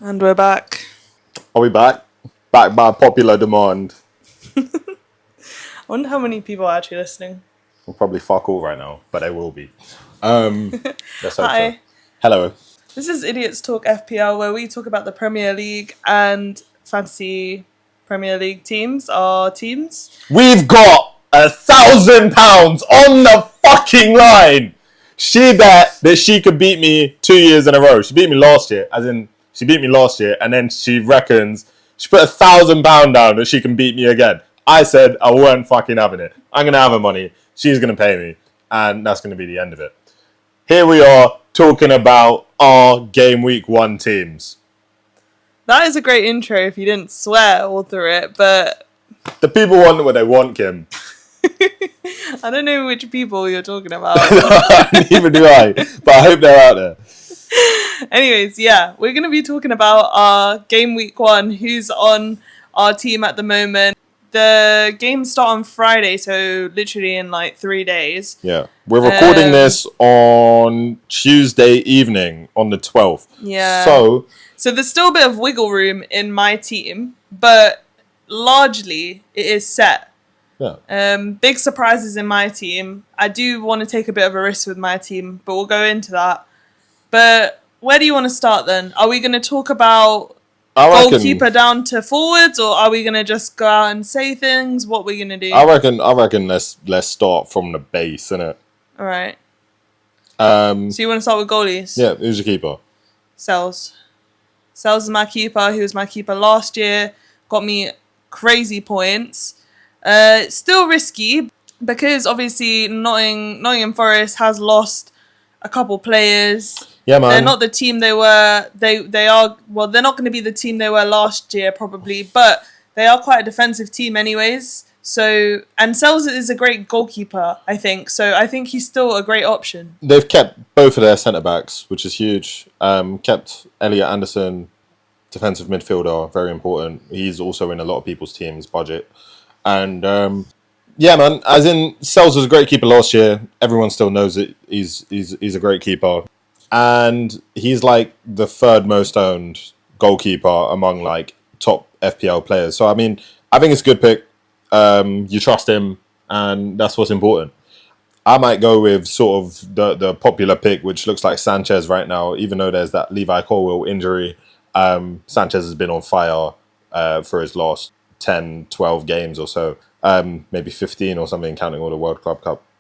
And we're back. Are we back? Back by popular demand. I wonder how many people are actually listening. We'll probably fuck all right now, but they will be. Let's hope Hi. so. Hello. This is Idiots Talk FPL, where we talk about the Premier League and fantasy Premier League teams, our teams. We've got £1,000 on the fucking line. She bet that she could beat me 2 years in a row. She beat me last year, and then she reckons she put £1,000 down that she can beat me again. I said I weren't fucking having it. I'm gonna have her money. She's gonna pay me, and that's gonna be the end of it. Here we are talking about our Gameweek 1 teams. That is a great intro if you didn't swear all through it, but The people want what they want, Kim. I don't know which people you're talking about. Neither do I, but I hope they're out there. Anyways, yeah, we're going to be talking about our game week 1, who's on our team at the moment. The games start on Friday, so literally in like 3 days. Yeah, we're recording this on Tuesday evening on the 12th. Yeah. So there's still a bit of wiggle room in my team, but largely it is set. yeah, Big surprises in my team. I do want to take a bit of a risk with my team, but we'll go into that. But where do you want to start then? Are we going to talk about goalkeeper down to forwards, or are we going to just go out and say things? What are we going to do? I reckon let's start from the base, innit? All right. So you want to start with goalies? Yeah, who's your keeper? Sells is my keeper. He was my keeper last year. Got me crazy points. Still risky because obviously Nottingham Forest has lost a couple players. Yeah, man. They're not the team they were. They are. Well, they're not going to be the team they were last year probably, but they are quite a defensive team anyways. So, and Sells is a great goalkeeper, I think. So I think he's still a great option. They've kept both of their centre backs, which is huge. Kept Elliot Anderson, defensive midfielder, very important. He's also in a lot of people's teams' budget. And yeah, man, as in Sells was a great keeper last year. Everyone still knows it. He's a great keeper, and he's like the third most owned goalkeeper among like top FPL players. So I mean, I think it's a good pick. You trust him, and that's what's important. I might go with sort of the popular pick, which looks like Sanchez right now, even though there's that Levi Colwill injury. Sanchez has been on fire for his last 10, 12 games or so. Maybe 15 or something, counting all the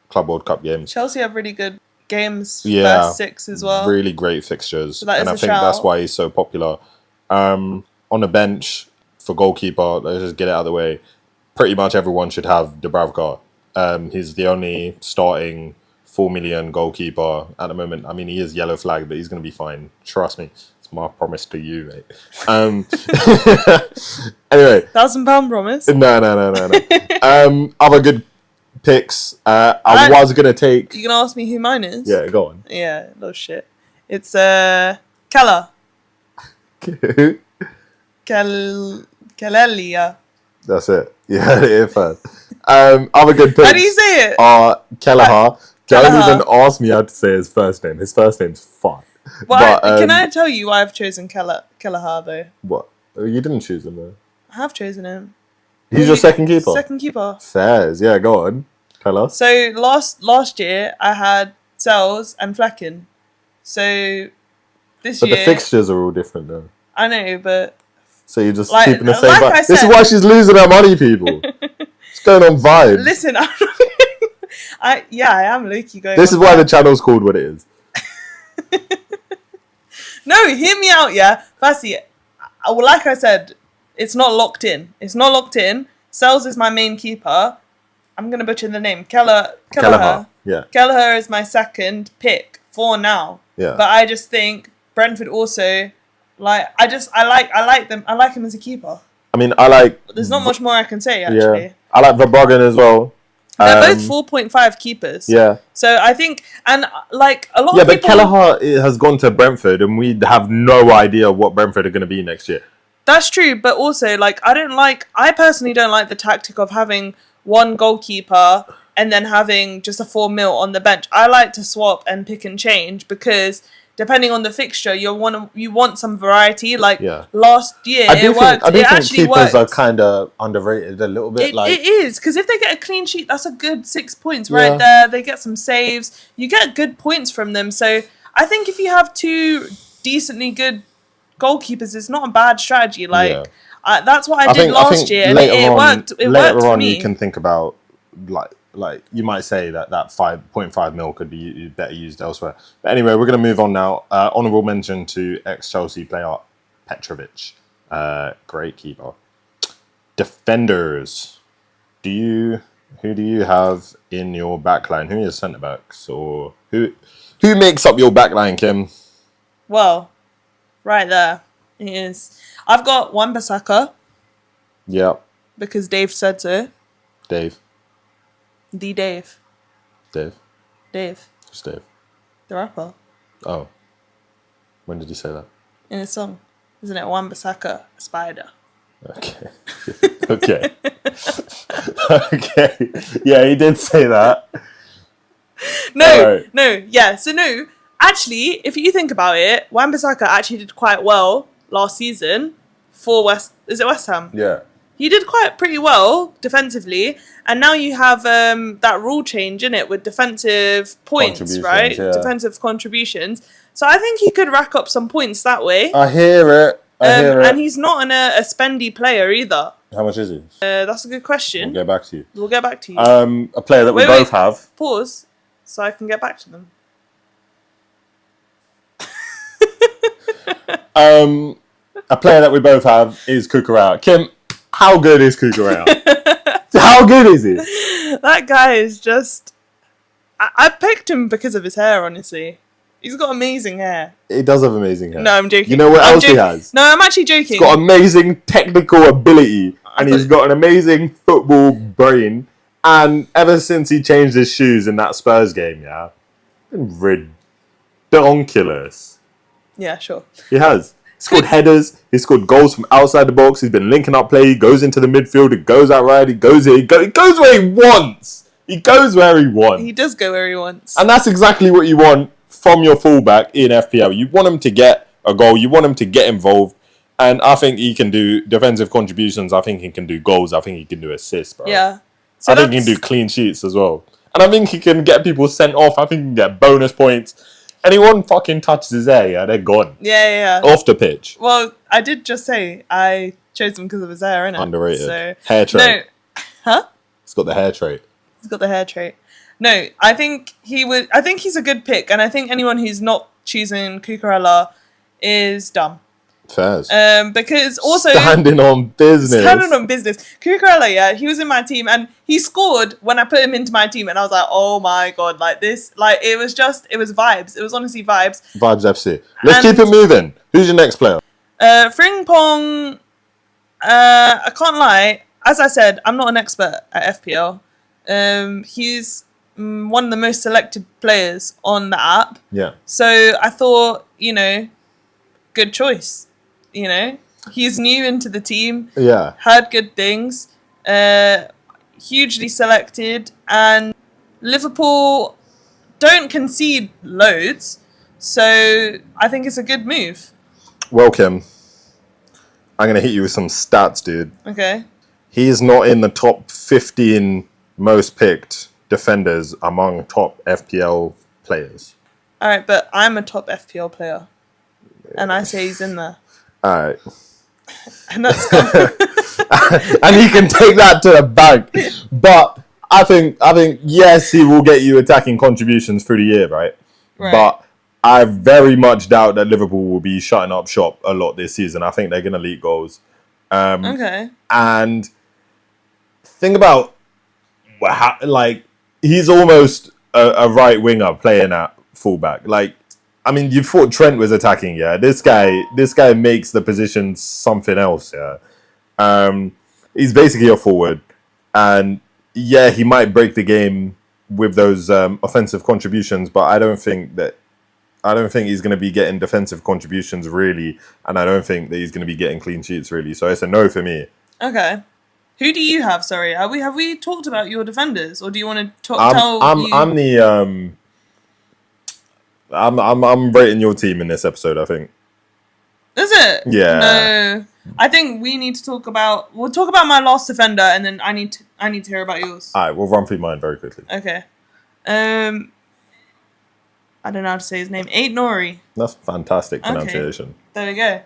Club World Cup games. Chelsea have really good games, Yeah, first 6 as well. Really great fixtures. So that and is I a think shout. that's why he's so popular. On the bench for goalkeeper, let's just get it out of the way. Pretty much everyone should have Dubravka. He's the only starting 4 million goalkeeper at the moment. I mean, he is yellow flag, but he's going to be fine. Trust me. It's my promise to you, mate. Anyway. £1,000 promise? No. Other good picks. I was going to take... You going to ask me who mine is? Yeah, go on. Yeah, no shit. It's Keller. Kellelia. That's it. Yeah, it is fun. Other good picks. How do you say it? Kelleher. Don't Kelleher. even ask me how to say his first name. His first name's fun. Well, can I tell you why I've chosen Kelleher though? What? You didn't choose him though. I have chosen him. He's your second keeper. Second keeper. Says, yeah. Go on. Tell us. So last year I had Sells and Flecken. So this But year the fixtures are all different though. I know, but So you're just Like- keeping the same like vibe. I This is said- why she's losing her money, people. It's going on vibes. listen, I am Loki going. This on is why the that. channel's called what it is. No, hear me out, yeah. Firstly, well, like I said, it's not locked in. Sells is my main keeper. I'm gonna butcher the name. Kelleher. Yeah. Kelleher is my second pick for now. Yeah. But I just think Brentford also, like, I like them. I like him as a keeper. I mean, I like... There's not much more I can say actually. Yeah. I like Verbruggen as well. They're both 4.5 keepers. Yeah. So I think, and like a lot Yeah, of but people... Kelleher has gone to Brentford, and we have no idea what Brentford are going to be next year. That's true, but also, like, I personally don't like the tactic of having one goalkeeper and then having just a 4 mil on the bench. I like to swap and pick and change because depending on the fixture, you want some variety. Like last year, I do think keepers worked. Are kind of underrated a little bit. It is, because if they get a clean sheet, that's a good 6 points right there. They get some saves. You get good points from them. So I think if you have 2 decently good goalkeepers, it's not a bad strategy. Like that's what I did last year, and it worked. It worked for me. You can think about like you might say that 5.5 mil could be better used elsewhere. But anyway, we're going to move on now. Honourable mention to ex-Chelsea player Petrovic, great keeper. Defenders, who do you have in your backline? Who are your centre backs, or who makes up your backline, Kim? Well, right there is. I've got Wan-Bissaka. Yeah. Because Dave said so. Dave. The Dave. Dave. Dave. Who's Dave? The rapper. Oh. When did he say that? In his song. Isn't it Wan-Bissaka, a spider? Okay. Okay. Okay. Yeah, he did say that. No. Yeah, so no. Actually, if you think about it, Wan-Bissaka actually did quite well last season for West Ham? Yeah. He did pretty well defensively, and now you have that rule change in it with defensive points, right? Yeah. Defensive contributions. So I think he could rack up some points that way. I hear it. And he's not a spendy player either. How much is he? That's a good question. We'll get back to you. A player that we both have. Pause, so I can get back to them. A player that we both have is Cucurella. Kim, how good is Cucurella? How good is he? That guy is just... I picked him because of his hair, honestly. He's got amazing hair. He does have amazing hair. No, I'm joking. You know what else he has? No, I'm actually joking. He's got amazing technical ability, and he's got an amazing football brain. And ever since he changed his shoes in that Spurs game, been ridiculous. Yeah, sure. He has. He scored headers. He scored goals from outside the box. He's been linking up play. He goes into the midfield. He goes out right. He goes here. He goes where he wants. He goes where he wants. He does go where he wants. And that's exactly what you want from your fullback in FPL. You want him to get a goal. You want him to get involved. And I think he can do defensive contributions. I think he can do goals. I think he can do assists, bro. Yeah. So I think he can do clean sheets as well. And I think he can get people sent off. I think he can get bonus points. Anyone fucking touches his hair, they're gone. Yeah. Off the pitch. Well, I did just say I chose him because of his hair, innit? Underrated. So, hair trait. No. Huh? He's got the hair trait. He's got the hair trait. No, I think I think he's a good pick, and I think anyone who's not choosing Cucurella is dumb. Fairs. Because also standing on business. Cucurella, he was in my team, and he scored when I put him into my team, and I was like, oh my god, it was vibes. It was honestly vibes. Vibes FC. Let's keep it moving. Who's your next player? Frimpong. I can't lie. As I said, I'm not an expert at FPL. He's one of the most selected players on the app. Yeah. So I thought, good choice. He's new into the team. Yeah. Heard good things. Hugely selected. And Liverpool don't concede loads. So I think it's a good move. Well, Kim, I'm going to hit you with some stats, dude. Okay. He's not in the top 15 most picked defenders among top FPL players. All right, but I'm a top FPL player. And I say he's in there. All right. And that's and he can take that to the bank. But I think yes, he will get you attacking contributions through the year, right? But I very much doubt that Liverpool will be shutting up shop a lot this season. I think they're going to leak goals. Okay. And think about he's almost a right winger playing at fullback. You thought Trent was attacking, yeah. This guy makes the position something else, yeah. He's basically a forward, and yeah, he might break the game with those offensive contributions, but I don't think he's going to be getting defensive contributions really, and I don't think that he's going to be getting clean sheets really. So it's a no for me. Okay. Who do you have? Sorry, have we talked about your defenders, or do you want to tell? I'm the I'm rating your team in this episode, I think. Is it? Yeah. No. I think we need to talk about... We'll talk about my last defender, and then I need to hear about yours. Alright, we'll run through mine very quickly. Okay. I don't know how to say his name. 8 Nori. That's fantastic pronunciation. Okay. There we go.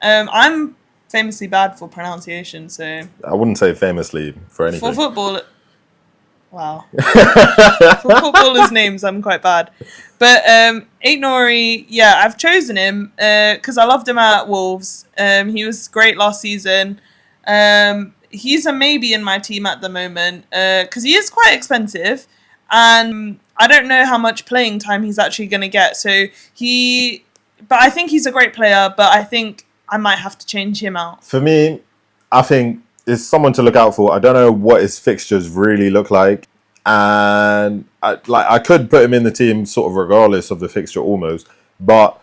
I'm famously bad for pronunciation, so... I wouldn't say famously for anything. For football... Wow. For footballers' names, I'm quite bad. But 8 Nori, yeah, I've chosen him because I loved him at Wolves. He was great last season. He's a maybe in my team at the moment because he is quite expensive. And I don't know how much playing time he's actually going to get. But I think he's a great player, but I think I might have to change him out. For me, I think it's someone to look out for. I don't know what his fixtures really look like. And I could put him in the team sort of regardless of the fixture almost. But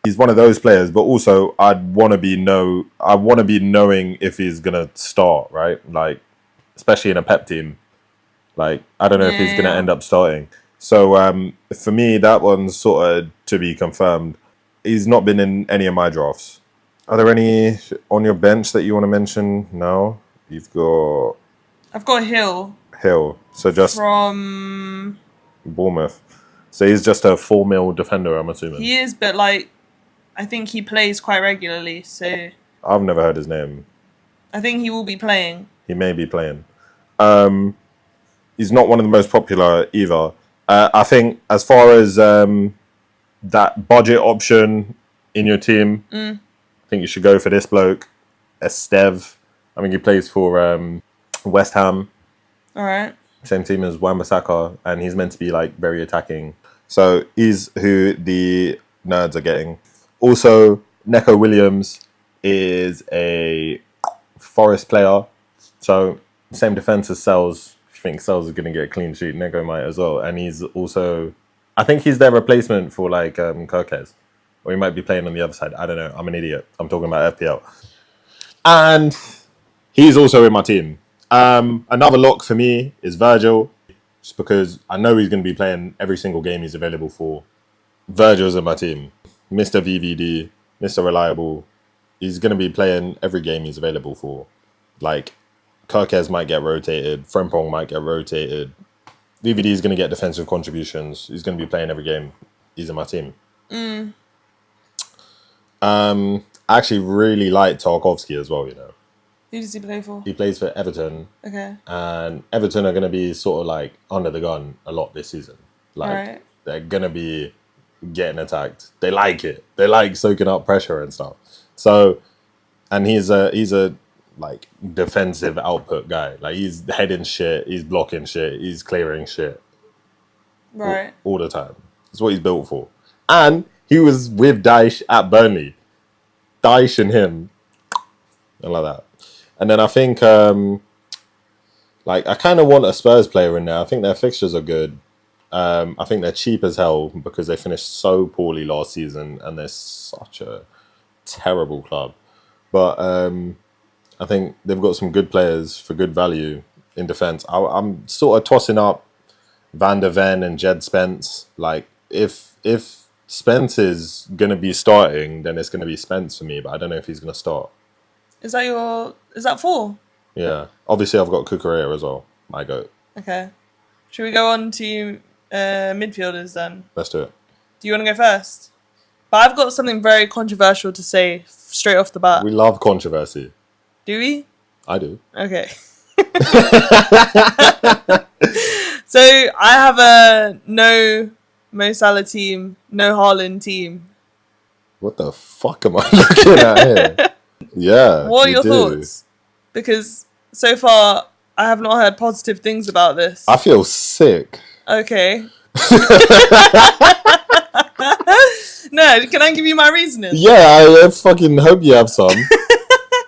he's one of those players. But also, I want to be knowing if he's going to start, right? Like, especially in a Pep team. Like, I don't know if he's going to end up starting. So, for me, that one's sort of to be confirmed. He's not been in any of my drafts. Are there any on your bench that you want to mention? No? I've got Hill. So just... From... Bournemouth. So he's just a 4 mil defender, I'm assuming. He is, but, like, I think he plays quite regularly, so... I've never heard his name. I think he will be playing. He may be playing. He's not one of the most popular either. I think as far as that budget option in your team, I think you should go for this bloke, Estev. I mean, he plays for West Ham. All right. Same team as Wan-Bissaka, and he's meant to be like very attacking. So he's who the nerds are getting. Also, Neco Williams is a Forest player. So same defense as Sells. If you think Sells is going to get a clean sheet, Neco might as well. And he's also, I think he's their replacement for like Kirkes. Or he might be playing on the other side. I don't know. I'm an idiot. I'm talking about FPL. And he's also in my team. Another lock for me is Virgil, just because I know he's going to be playing every single game he's available for. Virgil's in my team. Mr. VVD, Mr. Reliable. He's going to be playing every game he's available for. Like, Kirkes might get rotated. Frimpong might get rotated. VVD is going to get defensive contributions. He's going to be playing every game. He's in my team. I actually really like Tarkovsky as well, you know. Who does he play for? He plays for Everton. Okay. And Everton are going to be sort of like under the gun a lot this season. Like, they're going to be getting attacked. They like it. They like soaking up pressure and stuff. So, and he's a like defensive output guy. Like, he's heading shit. He's blocking shit. He's clearing shit. Right. All the time. That's what he's built for. And he was with Daesh at Burnley. Daesh and him. And like that. And then I think, like, I kind of want a Spurs player in there. I think their fixtures are good. I think they're cheap as hell because they finished so poorly last season and they're such a terrible club. But I think they've got some good players for good value in defence. I'm sort of tossing up Van der Ven and Jed Spence. Like, if Spence is going to be starting, then it's going to be Spence for me. But I don't know if he's going to start. Is that 4? Yeah. Obviously, I've got Cucurella as well. My goat. Okay. Should we go on to midfielders then? Let's do it. Do you want to go first? But I've got something very controversial to say straight off the bat. We love controversy. Do we? I do. Okay. So I have a no Mo Salah team, no Haaland team. What the fuck am I looking at here? Yeah. What are your thoughts? Because so far I have not heard positive things about this. I feel sick. Okay. No, can I give you my reasoning? Yeah, I fucking hope you have some.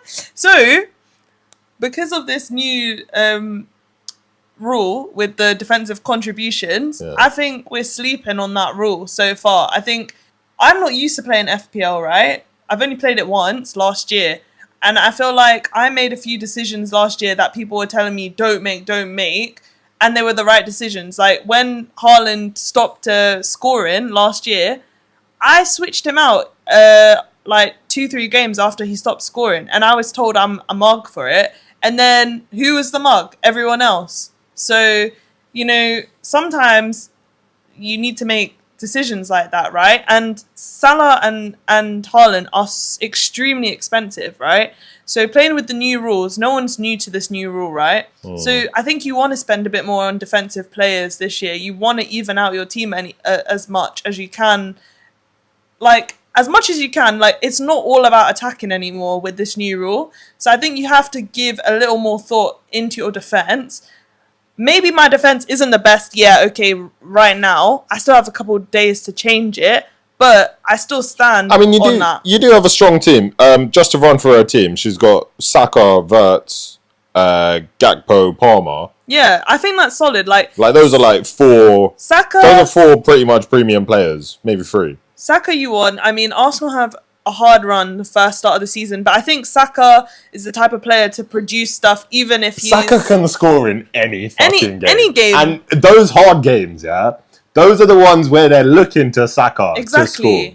So, because of this new rule with the defensive contributions, I think we're sleeping on that rule so far. I think I'm not used to playing FPL, right? I've only played it once last year. And I feel like I made a few decisions last year that people were telling me don't make. And they were the right decisions. Like when Haaland stopped scoring last year, I switched him out like 2-3 games after he stopped scoring, and I was told I'm a mug for it. And then who was the mug? Everyone else. So, sometimes you need to make decisions like that, right? And Salah and Haaland are extremely expensive, right? So playing with the new rules, no one's new to this new rule, right? So I think you want to spend a bit more on defensive players this year. You want to even out your team as much as you can. Like, as much as you can, like, it's not all about attacking anymore with this new rule. So I think you have to give a little more thought into your defense. Maybe my defense isn't the best right now. I still have a couple of days to change it, but I still stand on that. You do have a strong team. Just to run through her team, she's got Saka, Wirtz, Gakpo, Palmer. Yeah, I think that's solid. Like those are like four. Saka. Those are four pretty much premium players, maybe three. Saka, you won. I mean, Arsenal have a hard run the first start of the season, but I think Saka is the type of player to produce stuff even if he's... Saka can score in any fucking game. Any game. And those hard games, those are the ones where they're looking to Saka to score.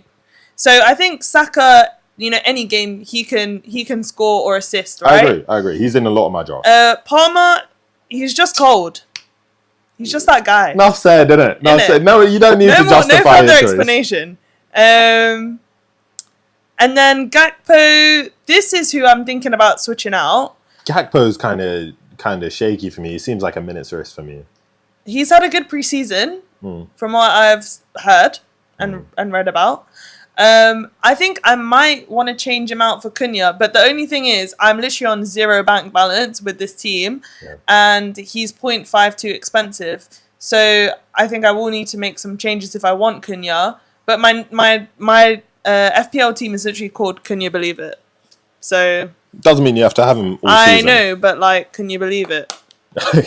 So I think Saka, any game, he can score or assist, right? I agree. He's in a lot of my drafts. Palmer, he's just cold. He's just that guy. Enough said, innit? Enough said. No, you don't need to justify no further explanation. And then Gakpo, this is who I'm thinking about switching out. Gakpo's kind of shaky for me. He seems like a minute's risk for me. He's had a good preseason, from what I've heard and read about. I think I might want to change him out for Cunha, but the only thing is I'm literally on 0 bank balance with this team, and he's 0.52 expensive. So I think I will need to make some changes if I want Cunha. But my FPL team is literally called Can You Believe It? So doesn't mean you have to have him all season. I know, but like, can you believe it?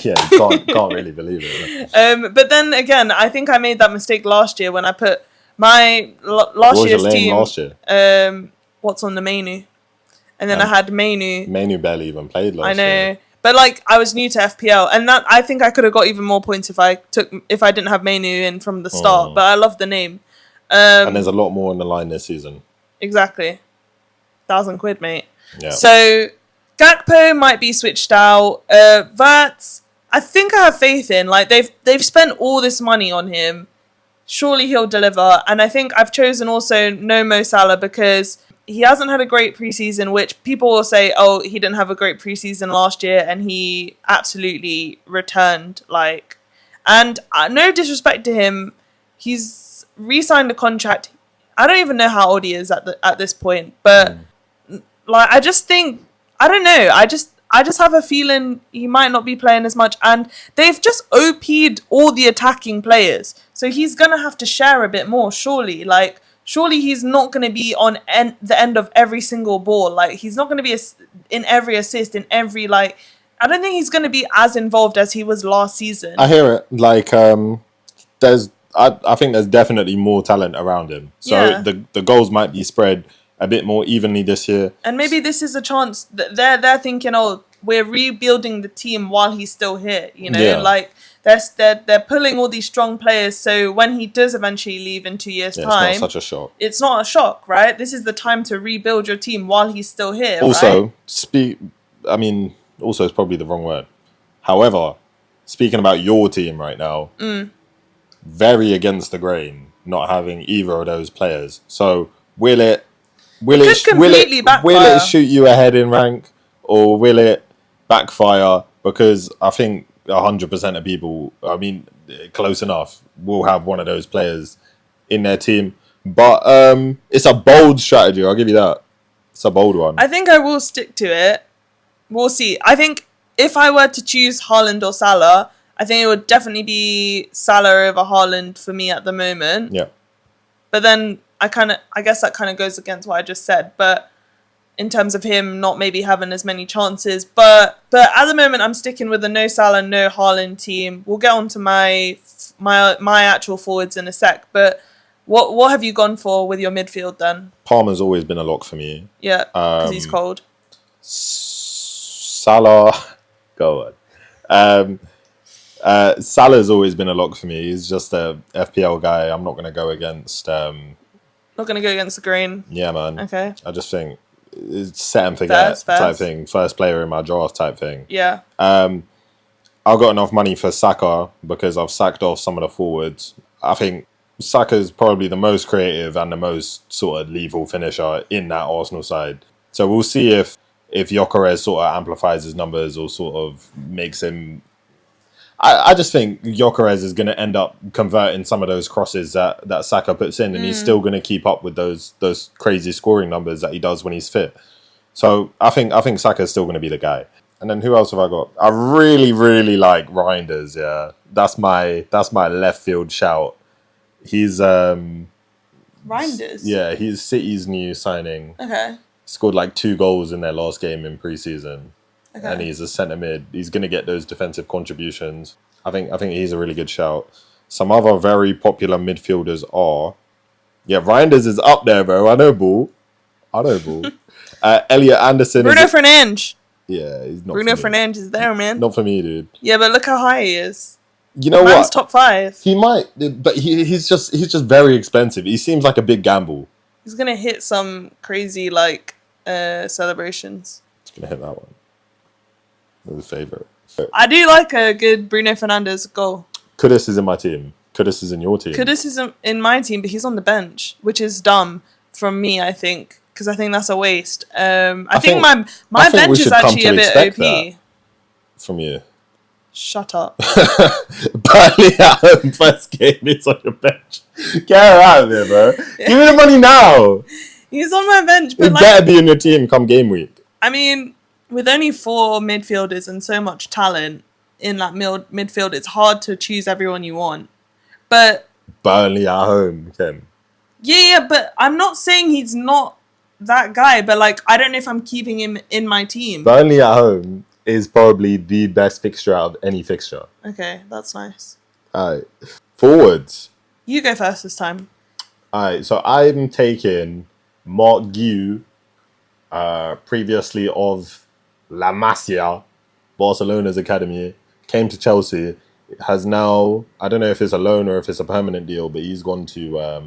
Yeah, you can't really believe it. But then again, I think I made that mistake last year when I put my last year's team. Last year? What's on the menu? And then I had Mainu. Mainu barely even played last year. I know. But like, I was new to FPL, and that I think I could have got even more points if I didn't have Mainu in from the start. But I love the name. And there's a lot more on the line this season. Exactly. £1,000, mate. Yeah. So Gakpo might be switched out. Wirtz, I think I have faith in. Like, they've spent all this money on him. Surely he'll deliver. And I think I've chosen also no Mo Salah because he hasn't had a great preseason, which people will say, oh, he didn't have a great preseason last year, and he absolutely returned. Like, and no disrespect to him, he's re-signed a contract. I don't even know how old he is at this point, but like, I just think, I don't know, I just have a feeling he might not be playing as much, and they've just OP'd all the attacking players, so he's gonna have to share a bit more, surely. Like, surely he's not going to be on the end of every single ball. Like, he's not going to be in every assist, in every, like... I don't think he's going to be as involved as he was last season. I hear it. Like, I think there's definitely more talent around him. So the goals might be spread a bit more evenly this year. And maybe this is a chance that they're thinking, oh, we're rebuilding the team while he's still here, you know? Yeah. Like... They're pulling all these strong players, so when he does eventually leave in 2 years' time... It's not such a shock. It's not a shock, right? This is the time to rebuild your team while he's still here, also, right? Also is probably the wrong word. However, speaking about your team right now, very against the grain not having either of those players. So, will it shoot you ahead in rank, or will it backfire? Because I think 100% of people, close enough, will have one of those players in their team. But it's a bold strategy, I'll give you that. It's a bold one. I think I will stick to it. We'll see. I think if I were to choose Haaland or Salah, I think it would definitely be Salah over Haaland for me at the moment. Yeah. But then I guess that kind of goes against what I just said. But in terms of him not maybe having as many chances. But at the moment, I'm sticking with the no Salah, no Haaland team. We'll get on to my actual forwards in a sec. But what have you gone for with your midfield then? Palmer's always been a lock for me. Yeah, because he's cold. Salah, go on. Salah's always been a lock for me. He's just a FPL guy. I'm not going to go against Not going to go against the grain. Yeah, man. Okay. I just think it's set and forget type thing. First player in my draft type thing. Yeah. I've got enough money for Saka because I've sacked off some of the forwards. I think Saka's probably the most creative and the most sort of lethal finisher in that Arsenal side. So we'll see if Gyökeres sort of amplifies his numbers or sort of makes him... I just think Gyökeres is going to end up converting some of those crosses that Saka puts in, and he's still going to keep up with those crazy scoring numbers that he does when he's fit. So I think Saka's still going to be the guy. And then who else have I got? I really, really like Reinders, yeah. That's my left field shout. He's Reinders? Yeah, he's City's new signing. Okay. Scored like 2 goals in their last game in pre-season. Okay. And he's a centre mid. He's going to get those defensive contributions. I think he's a really good shout. Some other very popular midfielders are... Yeah, Reinders is up there, bro. I know, Bull. Elliot Anderson. Bruno Fernandes. Yeah, he's not. Bruno Fernandes is there, man. Not for me, dude. Yeah, but look how high he is. You know Man's top 5. He might, but he's just very expensive. He seems like a big gamble. He's gonna hit some crazy celebrations. He's gonna hit that one. That's a favourite. I do like a good Bruno Fernandes goal. Kudus is in my team. Kudus is in your team. Kudus is in my team, but he's on the bench, which is dumb from me, I think. Because I think that's a waste. I think my bench is actually a bit OP. From you. Shut up. Burnley at home, first game, he's on your bench. Get her out of there, bro. Yeah. Give me the money now. He's on my bench. But better be in your team come game week. I mean, with only 4 midfielders and so much talent in that midfield, it's hard to choose everyone you want. But Burnley at home, Kim. Yeah, but I'm not saying he's not that guy, but I don't know if I'm keeping him in my team. Burnley at home is probably the best fixture out of any fixture. Okay, that's nice. Alright. Forwards. You go first this time. Alright, so I'm taking Mark Guiu, previously of La Masia, Barcelona's academy, came to Chelsea, has now, I don't know if it's a loan or if it's a permanent deal, but he's gone to, I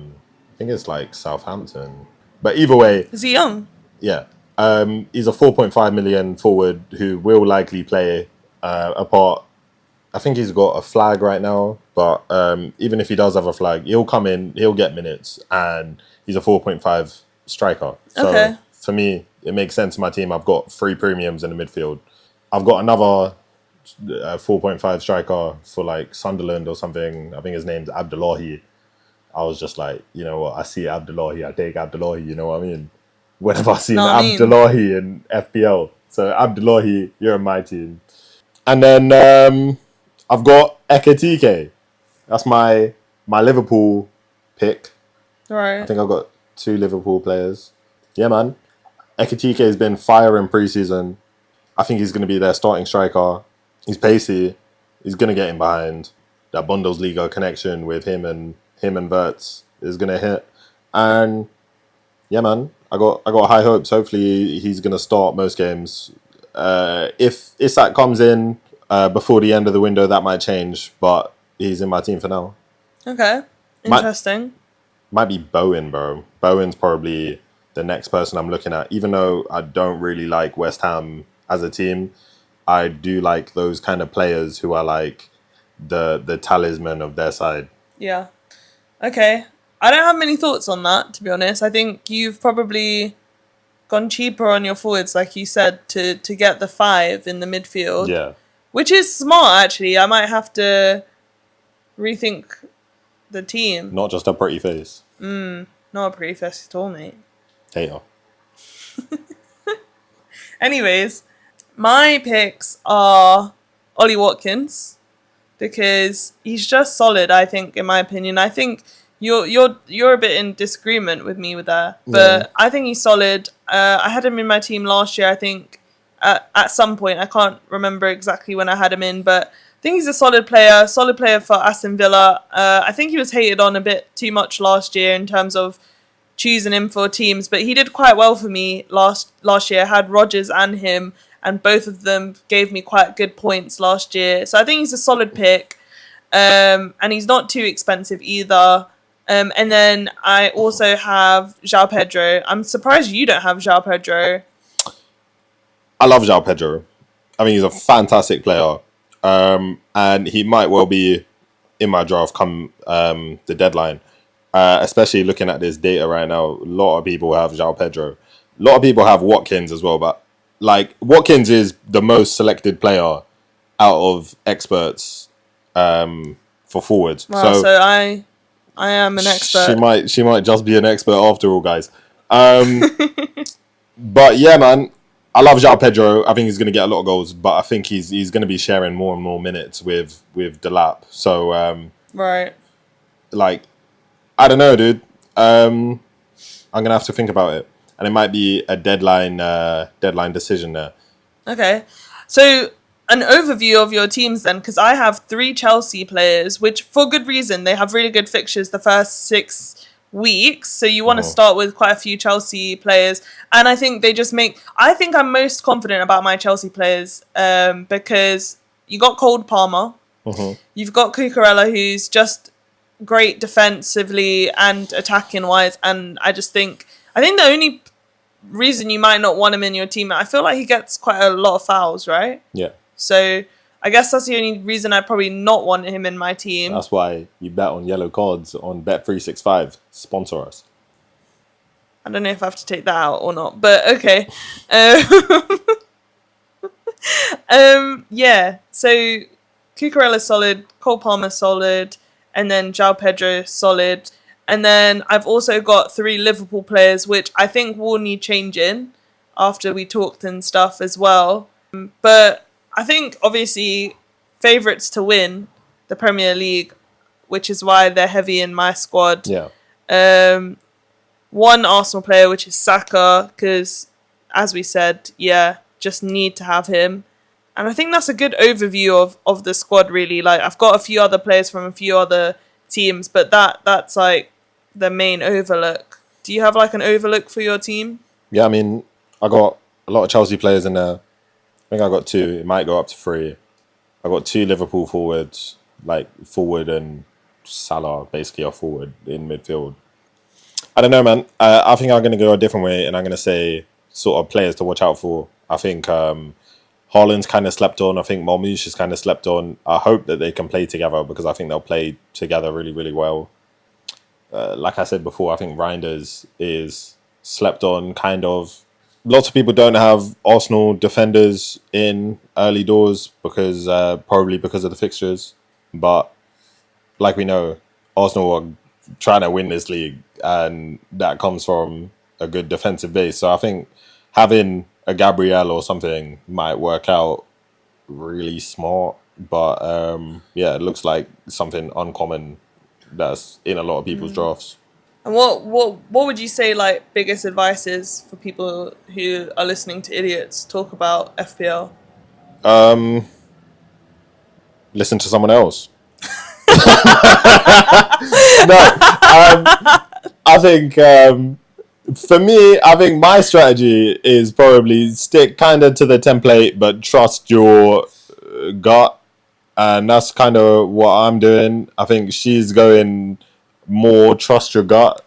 think it's Southampton. But either way... Is he young? Yeah. He's a 4.5 million forward who will likely play a part. I think he's got a flag right now, but even if he does have a flag, he'll come in, he'll get minutes, and he's a 4.5 striker. So for me, it makes sense in my team. I've got 3 premiums in the midfield. I've got another 4.5 striker for Sunderland or something. I think his name's Abdullahi. I was just like, you know what, I see Abdullahi, I take Abdullahi, you know what I mean? When have I seen Abdullahi in FPL? So Abdullahi, you're in my team. And then I've got Ekitike. That's my Liverpool pick. Right. I think I've got 2 Liverpool players. Yeah, man. Ekitike has been fire in pre-season. I think he's going to be their starting striker. He's pacey. He's going to get in behind. That Bundesliga connection with him and Wirtz is going to hit. And yeah, man, I got high hopes. Hopefully he's going to start most games. If Isak comes in before the end of the window, that might change. But he's in my team for now. Okay. Interesting. Might be Bowen, bro. Bowen's probably the next person I'm looking at. Even though I don't really like West Ham as a team, I do like those kind of players who are the talisman of their side. Yeah. Okay. I don't have many thoughts on that, to be honest. I think you've probably gone cheaper on your forwards, like you said, to get the 5 in the midfield. Yeah. Which is smart, actually. I might have to rethink the team. Not just a pretty face. Not a pretty face at all, mate. Hater. Anyways, my picks are Ollie Watkins, because he's just solid, I think, in my opinion. I think you're a bit in disagreement with me with that, but yeah. I think he's solid. I had him in my team last year, I think, at some point. I can't remember exactly when I had him in, but I think he's a solid player for Aston Villa. I think he was hated on a bit too much last year in terms of choosing him for teams, but he did quite well for me last year. I had Rodgers and him, and both of them gave me quite good points last year. So I think he's a solid pick, and he's not too expensive either. And then I also have João Pedro. I'm surprised you don't have João Pedro. I love João Pedro. I mean, he's a fantastic player. And he might well be in my draft come the deadline. Especially looking at this data right now, a lot of people have João Pedro. A lot of people have Watkins as well, but like Watkins is the most selected player out of experts for forwards. Wow, so I am an expert. She might just be an expert after all, guys. But yeah, man, I love João Pedro. I think he's going to get a lot of goals, but I think he's going to be sharing more and more minutes with Delap. So right, like I don't know, dude. I'm gonna have to think about it, and it might be a deadline decision there. Okay, so an overview of your teams then, because I have 3 Chelsea players, which for good reason. They have really good fixtures the first 6 weeks, so you want to start with quite a few Chelsea players, and I think they just make. I think I'm most confident about my Chelsea players because you got Cole Palmer, you've got Cucurella, who's just great defensively and attacking wise, and I think the only reason you might not want him in your team, I feel like he gets quite a lot of fouls, right? Yeah. So I guess that's the only reason I probably not want him in my team. That's why you bet on yellow cards on Bet365. Sponsor us. I don't know if I have to take that out or not, but okay. Yeah. So Cucurella's solid, Cole Palmer solid, and then João Pedro solid. And then I've also got 3 Liverpool players, which I think will need changing after we talked and stuff as well. But I think, obviously, favourites to win the Premier League, which is why they're heavy in my squad. Yeah. 1 Arsenal player, which is Saka, because, as we said, just need to have him. And I think that's a good overview of the squad, really. Like, I've got a few other players from a few other teams, but that's like the main overlook. Do you have like an overlook for your team? Yeah, I mean, I got a lot of Chelsea players in there. I think I got 2. It might go up to 3. I got 2 Liverpool forwards, like forward and Salah basically are forward in midfield. I don't know, man. I think I'm going to go a different way, and I'm going to say sort of players to watch out for. I think Haaland's kind of slept on. I think Marmoush is kind of slept on. I hope that they can play together because I think they'll play together really, really well. Like I said before, I think Reinders is slept on, kind of. Lots of people don't have Arsenal defenders in early doors because probably because of the fixtures. But like we know, Arsenal are trying to win this league, and that comes from a good defensive base. So I think having a Gabriel or something might work out really smart. But it looks like something uncommon that's in a lot of people's drafts. And what would you say like biggest advice is for people who are listening to idiots talk about FPL? Listen to someone else. I think for me, I think my strategy is probably stick kind of to the template, but trust your gut, and that's kind of what I'm doing. I think she's going more trust your gut.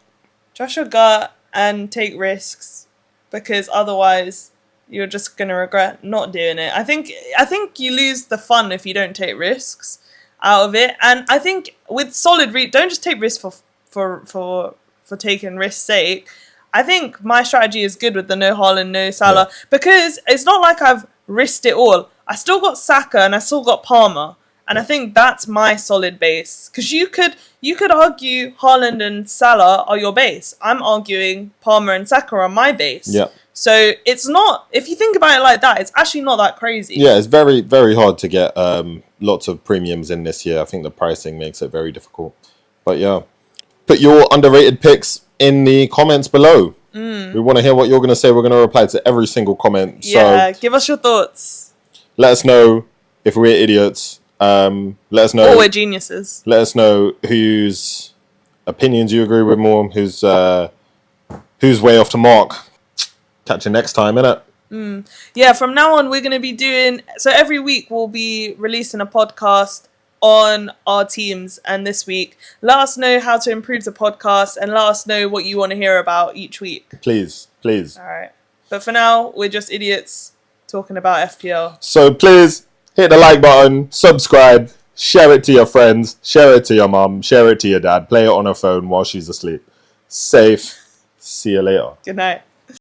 Trust your gut and take risks, because otherwise you're just gonna regret not doing it. I think you lose the fun if you don't take risks out of it. And I think with solid don't just take risks for taking risks' sake. I think my strategy is good with the no Haaland, no Salah, because it's not like I've risked it all. I still got Saka and I still got Palmer. And I think that's my solid base. Because you could argue Haaland and Salah are your base. I'm arguing Palmer and Saka are my base. Yeah. So it's not, if you think about it like that, it's actually not that crazy. Yeah, it's very, very hard to get lots of premiums in this year. I think the pricing makes it very difficult. But yeah, put your underrated picks in the comments below. We want to hear what you're going to say. We're going to reply to every single comment. Yeah, give us your thoughts. Let us know if we're idiots. Let us know. Or we're geniuses. Let us know whose opinions you agree with more, who's way off the mark. Catch you next time, innit? Yeah, from now on, we're going to be doing... So every week, we'll be releasing a podcast on our teams. And this week, let us know how to improve the podcast and let us know what you want to hear about each week. Please. All right. But for now, we're just idiots talking about FPL. So please hit the like button, subscribe, share it to your friends, share it to your mum, share it to your dad, play it on her phone while she's asleep. Safe. See you later. Good night.